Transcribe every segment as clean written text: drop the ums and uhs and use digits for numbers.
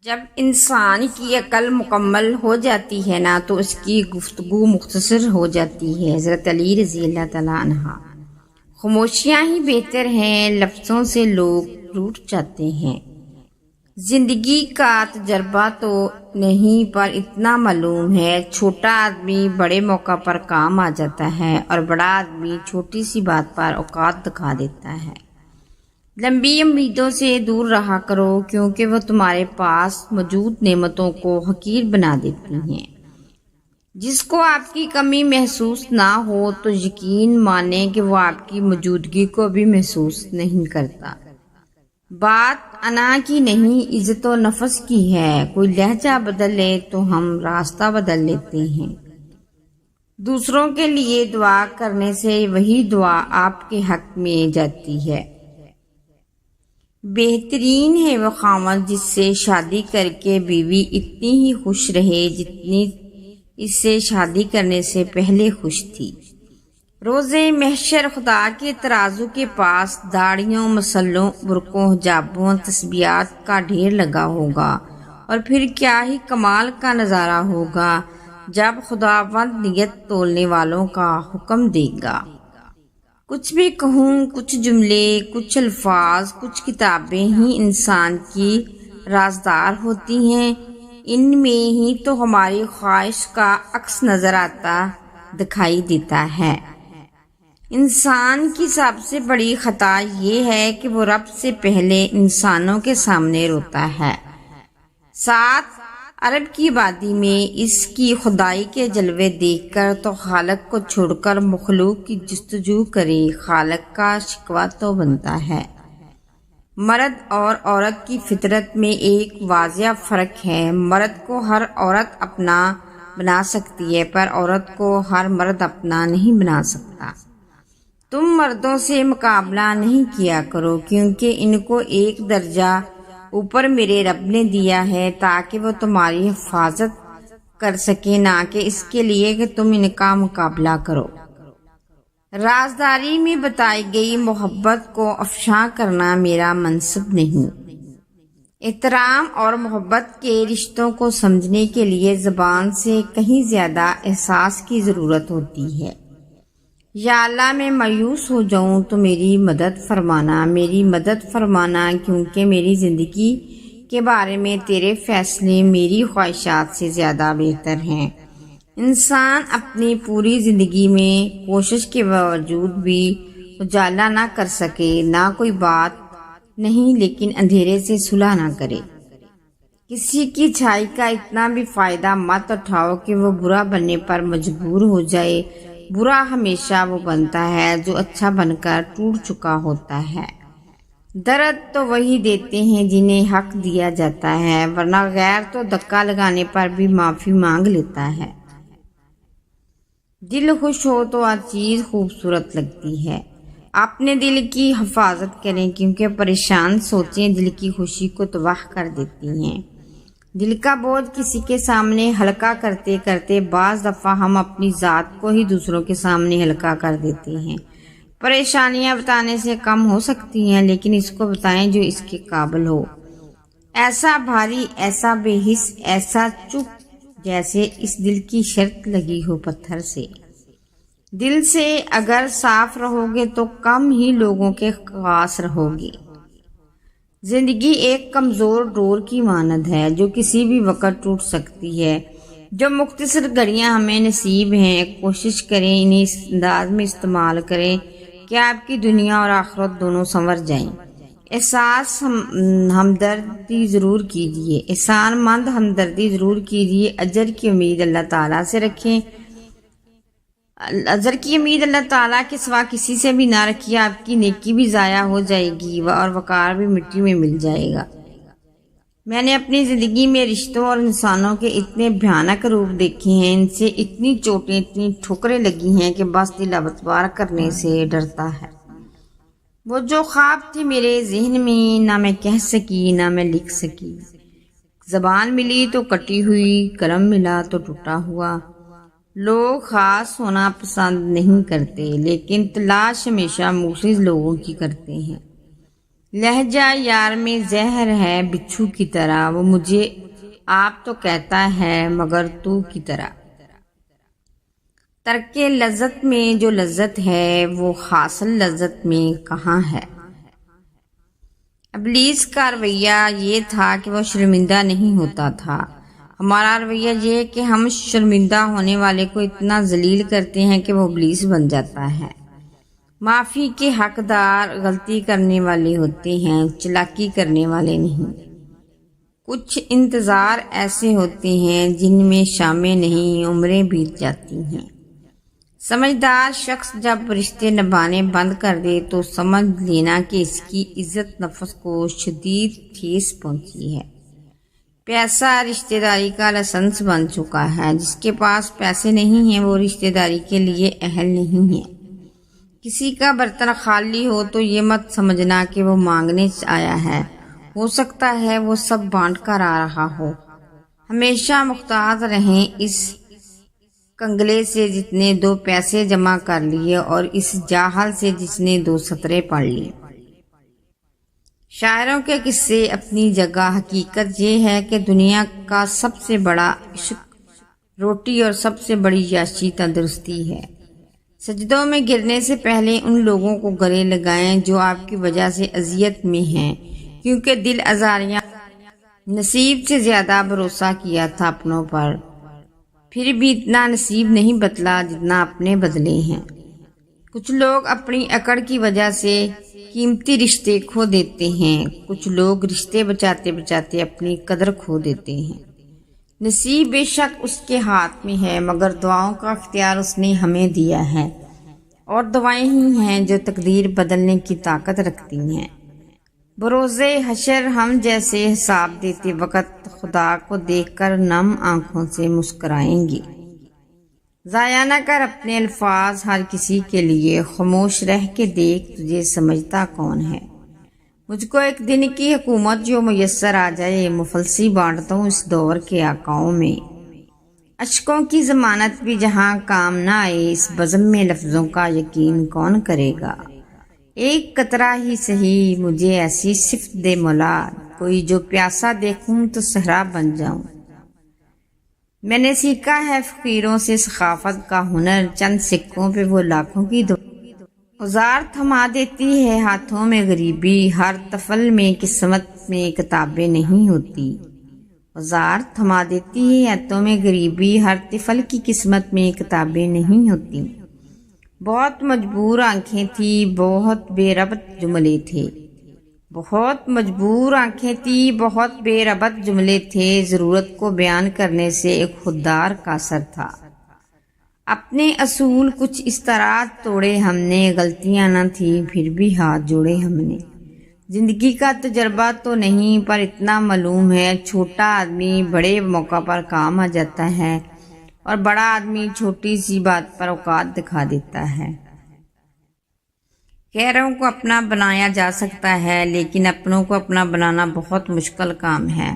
جب انسان کی عقل مکمل ہو جاتی ہے نا تو اس کی گفتگو مختصر ہو جاتی ہے۔ حضرت علی رضی اللہ تعالیٰ عنہ۔ خاموشیاں ہی بہتر ہیں، لفظوں سے لوگ روٹھ جاتے ہیں۔ زندگی کا تجربہ تو نہیں پر اتنا معلوم ہے، چھوٹا آدمی بڑے موقع پر کام آ جاتا ہے اور بڑا آدمی چھوٹی سی بات پر اوقات دکھا دیتا ہے۔ لمبی امیدوں سے دور رہا کرو کیونکہ وہ تمہارے پاس موجود نعمتوں کو حقیر بنا دیتی ہیں۔ جس کو آپ کی کمی محسوس نہ ہو تو یقین مانیں کہ وہ آپ کی موجودگی کو بھی محسوس نہیں کرتا۔ بات انا کی نہیں، عزت و نفس کی ہے۔ کوئی لہجہ بدل لے تو ہم راستہ بدل لیتے ہیں۔ دوسروں کے لیے دعا کرنے سے وہی دعا آپ کے حق میں جاتی ہے۔ بہترین ہے وہ خاوند جس سے شادی کر کے بیوی اتنی ہی خوش رہے جتنی اس سے شادی کرنے سے پہلے خوش تھی۔ روز محشر خدا کے ترازو کے پاس داڑھیوں، مسلوں، برقعوں، حجابوں، تسبیحات کا ڈھیر لگا ہوگا، اور پھر کیا ہی کمال کا نظارہ ہوگا جب خداوند نیت تولنے والوں کا حکم دے گا۔ کچھ بھی کہوں، کچھ جملے، کچھ الفاظ، کچھ کتابیں ہی انسان کی رازدار ہوتی ہیں، ان میں ہی تو ہماری خواہش کا عکس نظر آتا دکھائی دیتا ہے۔ انسان کی سب سے بڑی خطا یہ ہے کہ وہ رب سے پہلے انسانوں کے سامنے روتا ہے۔ 7 عرب کی وادی میں اس کی خدائی کے جلوے دیکھ کر تو خالق کو چھوڑ کر مخلوق کی جستجو کرے، خالق کا شکوہ تو بنتا ہے۔ مرد اور عورت کی فطرت میں ایک واضح فرق ہے۔ مرد کو ہر عورت اپنا بنا سکتی ہے پر عورت کو ہر مرد اپنا نہیں بنا سکتا۔ تم مردوں سے مقابلہ نہیں کیا کرو کیونکہ ان کو ایک درجہ اوپر میرے رب نے دیا ہے تاکہ وہ تمہاری حفاظت کر سکے، نہ کہ اس کے لیے کہ تم ان کا مقابلہ کرو۔ رازداری میں بتائی گئی محبت کو افشاں کرنا میرا منصب نہیں۔ احترام اور محبت کے رشتوں کو سمجھنے کے لیے زبان سے کہیں زیادہ احساس کی ضرورت ہوتی ہے۔ یا اللہ میں مایوس ہو جاؤں تو میری مدد فرمانا، میری مدد فرمانا کیونکہ میری زندگی کے بارے میں تیرے فیصلے میری خواہشات سے زیادہ بہتر ہیں۔ انسان اپنی پوری زندگی میں کوشش کے باوجود بھی اجالا نہ کر سکے، نہ کوئی بات نہیں لیکن اندھیرے سے صلح نہ کرے۔ کسی کی چھائی کا اتنا بھی فائدہ مت اٹھاؤ کہ وہ برا بننے پر مجبور ہو جائے۔ برا ہمیشہ وہ بنتا ہے جو اچھا بن کر ٹوٹ چکا ہوتا ہے۔ درد تو وہی دیتے ہیں جنہیں حق دیا جاتا ہے، ورنہ غیر تو دھکا لگانے پر بھی معافی مانگ لیتا ہے۔ دل خوش ہو تو ہر چیز خوبصورت لگتی ہے۔ اپنے دل کی حفاظت کریں کیونکہ پریشان سوچیں دل کی خوشی کو تباہ کر دیتی ہیں۔ دل کا بوجھ کسی کے سامنے ہلکا کرتے کرتے بعض دفعہ ہم اپنی ذات کو ہی دوسروں کے سامنے ہلکا کر دیتے ہیں۔ پریشانیاں بتانے سے کم ہو سکتی ہیں لیکن اس کو بتائیں جو اس کے قابل ہو۔ ایسا بھاری، ایسا بے حس، ایسا چپ جیسے اس دل کی شرط لگی ہو پتھر سے۔ دل سے اگر صاف رہو گے تو کم ہی لوگوں کے خاص رہو گے۔ زندگی ایک کمزور ڈور کی مانند ہے جو کسی بھی وقت ٹوٹ سکتی ہے۔ جو مختصر گھڑیاں ہمیں نصیب ہیں، کوشش کریں انہیں اس انداز میں استعمال کریں کہ آپ کی دنیا اور آخرت دونوں سنور جائیں۔ احساس ہمدردی ضرور کیجیے، احسان مند ہمدردی ضرور کیجیے۔ اجر کی امید اللہ تعالیٰ سے رکھیں، اجر کی امید اللہ تعالیٰ کے سوا کسی سے بھی نہ رکھیے، آپ کی نیکی بھی ضائع ہو جائے گی اور وقار بھی مٹی میں مل جائے گا۔ میں نے اپنی زندگی میں رشتوں اور انسانوں کے اتنے بھیانک روپ دیکھے ہیں، ان سے اتنی چوٹیں، اتنی ٹھوکریں لگی ہیں کہ بس دل ابتبار کرنے سے ڈرتا ہے۔ وہ جو خواب تھے میرے ذہن میں نہ میں کہہ سکی نہ میں لکھ سکی۔ زبان ملی تو کٹی ہوئی، قلم ملا تو ٹوٹا ہوا۔ لوگ خاص ہونا پسند نہیں کرتے لیکن تلاش ہمیشہ مخلص لوگوں کی کرتے ہیں۔ لہجہ یار میں زہر ہے بچھو کی طرح، وہ مجھے آپ تو کہتا ہے مگر تو کی طرح۔ ترک لذت میں جو لذت ہے وہ حاصل لذت میں کہاں ہے۔ ابلیس کا رویہ یہ تھا کہ وہ شرمندہ نہیں ہوتا تھا، ہمارا رویہ یہ ہے کہ ہم شرمندہ ہونے والے کو اتنا ذلیل کرتے ہیں کہ وہ ابلیس بن جاتا ہے۔ معافی کے حقدار غلطی کرنے والے ہوتے ہیں، چلاکی کرنے والے نہیں۔ کچھ انتظار ایسے ہوتے ہیں جن میں شامیں نہیں، عمریں بیت جاتی ہیں۔ سمجھدار شخص جب رشتے نبھانے بند کر دے تو سمجھ لینا کہ اس کی عزت نفس کو شدید ٹھیس پہنچی ہے۔ پیسہ رشتہ داری کا لائسنس بن چکا ہے، جس کے پاس پیسے نہیں ہیں وہ رشتہ داری کے لیے اہل نہیں ہے۔ کسی کا برتن خالی ہو تو یہ مت سمجھنا کہ وہ مانگنے آیا ہے، ہو سکتا ہے وہ سب بانٹ کر آ رہا ہو۔ ہمیشہ محتاط رہیں اس کنگلے سے جس نے 2 پیسے جمع کر لیے اور اس جاہل سے جس نے 2 سطریں پڑھ لی۔ شاعروں کے قصے اپنی جگہ، حقیقت یہ ہے کہ دنیا کا سب سے بڑا عشق روٹی اور سب سے بڑی یاشی تندرستی ہے۔ سجدوں میں گرنے سے پہلے ان لوگوں کو گلے لگائیں جو آپ کی وجہ سے اذیت میں ہیں، کیونکہ دل آزاریاں نصیب سے زیادہ بھروسہ کیا تھا اپنوں پر، پھر بھی اتنا نصیب نہیں بدلا جتنا اپنے بدلے ہیں۔ کچھ لوگ اپنی اکڑ کی وجہ سے قیمتی رشتے کھو دیتے ہیں، کچھ لوگ رشتے بچاتے بچاتے اپنی قدر کھو دیتے ہیں۔ نصیب بے شک اس کے ہاتھ میں ہے، مگر دعاؤں کا اختیار اس نے ہمیں دیا ہے، اور دعائیں ہی ہیں جو تقدیر بدلنے کی طاقت رکھتی ہیں۔ بروز حشر ہم جیسے حساب دیتے وقت خدا کو دیکھ کر نم آنکھوں سے مسکرائیں گے۔ ضائع نہ کر اپنے الفاظ ہر کسی کے لیے، خاموش رہ کے دیکھ تجھے سمجھتا کون ہے۔ مجھ کو ایک دن کی حکومت جو میسر آ جائے، مفلسی بانٹتا ہوں اس دور کے آقاؤں میں۔ اشکوں کی ضمانت بھی جہاں کام نہ آئے، اس بزم میں لفظوں کا یقین کون کرے گا۔ ایک قطرہ ہی سہی مجھے ایسی صفت دے مولا، کوئی جو پیاسا دیکھوں تو صحرا بن جاؤں۔ میں نے سیکھا ہے فقیروں سے ثقافت کا ہنر، چند سکوں پہ وہ لاکھوں کی اوزار تھما دیتی ہے ہاتھوں میں غریبی، ہر طفل میں قسمت میں کتابیں نہیں ہوتی۔ اوزار تھما دیتی ہے ہاتھوں میں غریبی، ہر طفل کی قسمت میں کتابیں نہیں ہوتی۔ بہت مجبور آنکھیں تھی، بہت بے ربط جملے تھے، بہت مجبور آنکھیں تھی، بہت بے ربط جملے تھے، ضرورت کو بیان کرنے سے ایک خوددار کا اثر تھا۔ اپنے اصول کچھ اس طرح توڑے ہم نے، غلطیاں نہ تھی پھر بھی ہاتھ جوڑے ہم نے۔ زندگی کا تجربہ تو نہیں پر اتنا معلوم ہے، چھوٹا آدمی بڑے موقع پر کام آ جاتا ہے اور بڑا آدمی چھوٹی سی بات پر اوقات دکھا دیتا ہے۔ غیروں کو اپنا بنایا جا سکتا ہے لیکن اپنوں کو اپنا بنانا بہت مشکل کام ہے۔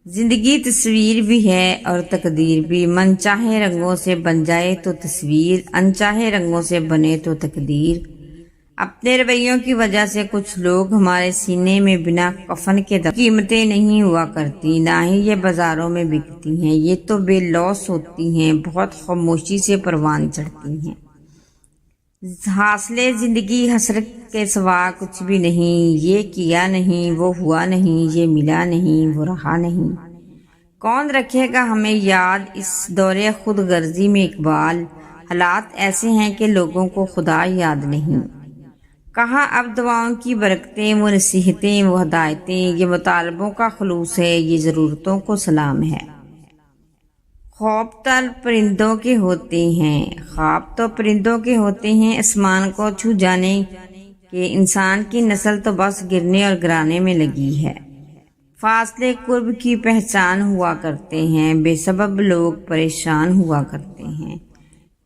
زندگی تصویر بھی ہے اور تقدیر بھی، من چاہے رنگوں سے بن جائے تو تصویر، انچاہے رنگوں سے بنے تو تقدیر۔ اپنے رویوں کی وجہ سے کچھ لوگ ہمارے سینے میں بنا کفن کے قیمتیں نہیں ہوا کرتی، نہ ہی یہ بازاروں میں بکتی ہیں، یہ تو بے لوث ہوتی ہیں، بہت خاموشی سے پروان چڑھتی ہیں۔ حاصلِ زندگی حسرت کے سوا کچھ بھی نہیں، یہ کیا نہیں، وہ ہوا نہیں، یہ ملا نہیں، وہ رہا نہیں۔ کون رکھے گا ہمیں یاد اس دور خود غرضی میں اقبال؟ حالات ایسے ہیں کہ لوگوں کو خدا یاد نہیں۔ کہاں اب دعاؤں کی برکتیں، وہ نصیحتیں، وہ ہدایتیں، یہ مطالبوں کا خلوص ہے، یہ ضرورتوں کو سلام ہے۔ خواب تر پرندوں کے ہوتے ہیں، خواب تو پرندوں کے ہوتے ہیں، آسمان کو چھو جانے کے انسان کی نسل تو بس گرنے اور گرانے میں لگی ہے۔ فاصلے قرب کی پہچان ہوا کرتے ہیں، بے سبب لوگ پریشان ہوا کرتے ہیں۔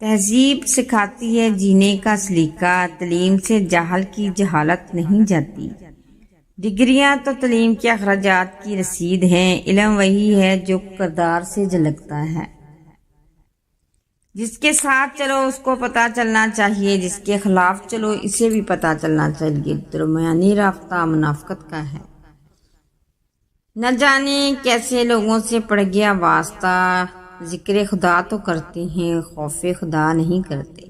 تہذیب سکھاتی ہے جینے کا سلیقہ، تعلیم سے جاہل کی جہالت نہیں جاتی۔ ڈگریاں تو تعلیم کے اخراجات کی رسید ہیں، علم وہی ہے جو کردار سے جھلکتا ہے۔ جس کے ساتھ چلو اس کو پتہ چلنا چاہیے، جس کے خلاف چلو اسے بھی پتہ چلنا چاہیے۔ درمیانی رابطہ منافقت کا ہے۔ نہ جانے کیسے لوگوں سے پڑ گیا واسطہ، ذکر خدا تو کرتے ہیں، خوف خدا نہیں کرتے۔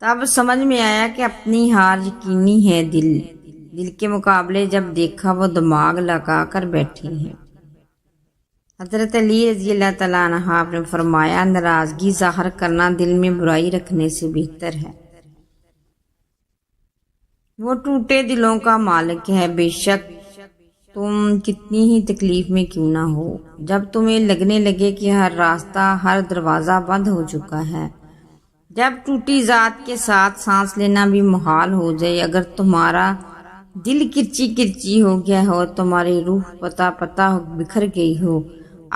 تب سمجھ میں آیا کہ اپنی ہار یقینی ہے، دل کے مقابلے جب دیکھا وہ دماغ لگا کر بیٹھے ہیں۔ حضرت علی رضی اللہ تعالیٰ عنہ نے فرمایا، ناراضگی ظاہر کرنا دل میں برائی رکھنے سے بہتر ہے۔ وہ ٹوٹے دلوں کا مالک ہے، بے شک تم کتنی ہی تکلیف میں کیوں نہ ہو۔ جب تمہیں لگنے لگے کہ ہر راستہ، ہر دروازہ بند ہو چکا ہے، جب ٹوٹی ذات کے ساتھ سانس لینا بھی محال ہو جائے، اگر تمہارا دل کرچی کرچی ہو گیا ہو، تمہاری روح پتہ بکھر گئی ہو،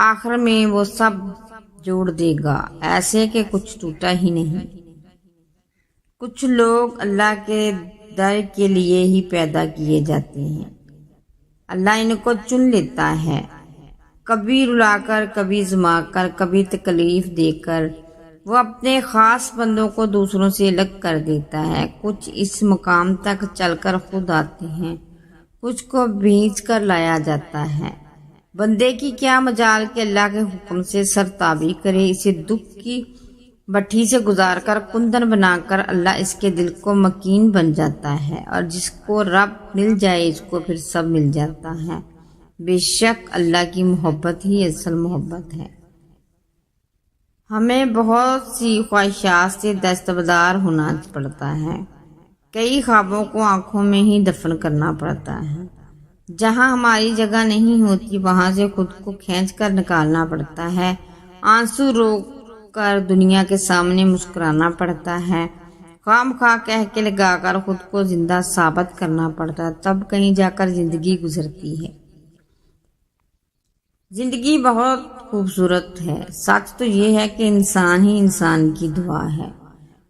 آخر میں وہ سب جوڑ دے گا، ایسے کہ کچھ ٹوٹا ہی نہیں۔ کچھ لوگ اللہ کے در کے لیے ہی پیدا کیے جاتے ہیں، اللہ ان کو چن لیتا ہے، کبھی رلا کر، کبھی آزما کر، کبھی تکلیف دے کر۔ وہ اپنے خاص بندوں کو دوسروں سے الگ کر دیتا ہے۔ کچھ اس مقام تک چل کر خود آتے ہیں، کچھ کو بھیج کر لایا جاتا ہے۔ بندے کی کیا مجال کہ اللہ کے حکم سے سرتابی کرے، اسے دکھ کی بٹھی سے گزار کر کندن بنا کر اللہ اس کے دل کو مکین بن جاتا ہے، اور جس کو رب مل جائے اس کو پھر سب مل جاتا ہے۔ بے شک اللہ کی محبت ہی اصل محبت ہے۔ ہمیں بہت سی خواہشات سے دستبردار ہونا پڑتا ہے، کئی خوابوں کو آنکھوں میں ہی دفن کرنا پڑتا ہے۔ جہاں ہماری جگہ نہیں ہوتی وہاں سے خود کو کھینچ کر نکالنا پڑتا ہے، آنسو روک کر دنیا کے سامنے مسکرانا پڑتا ہے، خام خواہ کہہ کے لگا کر خود کو زندہ ثابت کرنا پڑتا ہے، تب کہیں جا کر زندگی گزرتی ہے۔ زندگی بہت خوبصورت ہے۔ سچ تو یہ ہے کہ انسان ہی انسان کی دعا ہے۔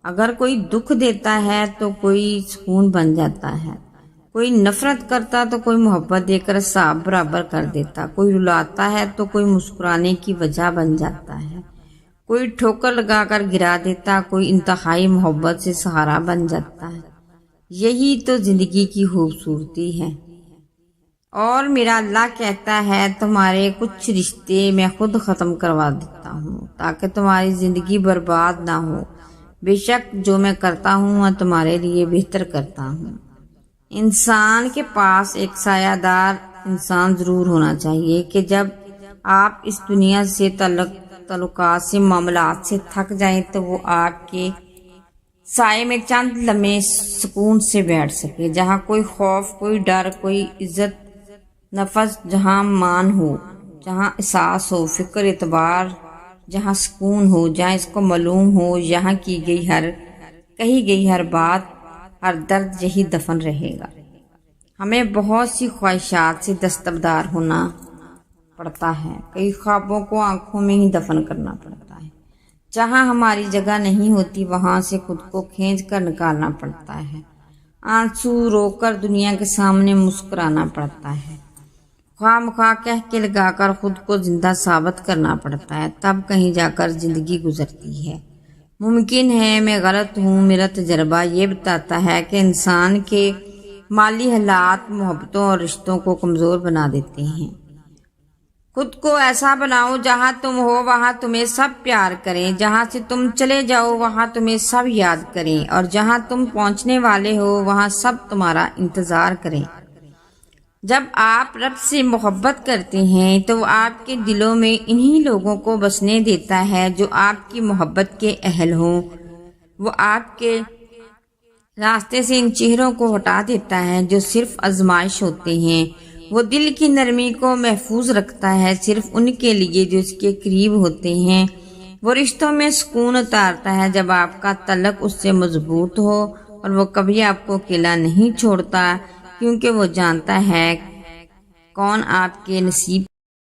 اگر کوئی دکھ دیتا ہے تو کوئی سکون بن جاتا ہے، کوئی نفرت کرتا تو کوئی محبت دے کر حساب برابر کر دیتا، کوئی رلاتا ہے تو کوئی مسکرانے کی وجہ بن جاتا ہے، کوئی ٹھوکر لگا کر گرا دیتا، کوئی انتہائی محبت سے سہارا بن جاتا ہے۔ یہی تو زندگی کی خوبصورتی ہے۔ اور میرا اللہ کہتا ہے، تمہارے کچھ رشتے میں خود ختم کروا دیتا ہوں تاکہ تمہاری زندگی برباد نہ ہو۔ بے شک جو میں کرتا ہوں میں تمہارے لیے بہتر کرتا ہوں۔ انسان کے پاس ایک سایہ دار انسان ضرور ہونا چاہیے کہ جب آپ اس دنیا سے تعلقات سے، معاملات سے تھک جائیں تو وہ آپ کے سائے میں چند لمحے سکون سے بیٹھ سکے، جہاں کوئی خوف، کوئی ڈر، کوئی عزت نفس، جہاں مان ہو، جہاں احساس ہو، فکر اعتبار، جہاں سکون ہو، جہاں اس کو معلوم ہو یہاں کہی گئی ہر بات، ہر درد یہی دفن رہے گا۔ ہمیں بہت سی خواہشات سے دستبردار ہونا پڑتا ہے، کئی خوابوں کو آنکھوں میں ہی دفن کرنا پڑتا ہے۔ جہاں ہماری جگہ نہیں ہوتی وہاں سے خود کو کھینچ کر نکالنا پڑتا ہے، آنسو رو کر دنیا کے سامنے مسکرانا پڑتا ہے، خواہ مخواہ کہہ کے لگا کر خود کو زندہ ثابت کرنا پڑتا ہے، تب کہیں جا کر زندگی گزرتی ہے۔ ممکن ہے میں غلط ہوں، میرا تجربہ یہ بتاتا ہے کہ انسان کے مالی حالات محبتوں اور رشتوں کو کمزور بنا دیتے ہیں۔ خود کو ایسا بناؤ جہاں تم ہو وہاں تمہیں سب پیار کریں، جہاں سے تم چلے جاؤ وہاں تمہیں سب یاد کریں، اور جہاں تم پہنچنے والے ہو وہاں سب تمہارا انتظار کریں۔ جب آپ رب سے محبت کرتے ہیں تو وہ آپ کے دلوں میں انہی لوگوں کو بسنے دیتا ہے جو آپ کی محبت کے اہل ہوں۔ وہ آپ کے راستے سے ان چہروں کو ہٹا دیتا ہے جو صرف آزمائش ہوتے ہیں۔ وہ دل کی نرمی کو محفوظ رکھتا ہے صرف ان کے لیے جو اس کے قریب ہوتے ہیں۔ وہ رشتوں میں سکون اتارتا ہے جب آپ کا تعلق اس سے مضبوط ہو، اور وہ کبھی آپ کو اکیلا نہیں چھوڑتا کیونکہ وہ جانتا ہے کون آپ کے نصیب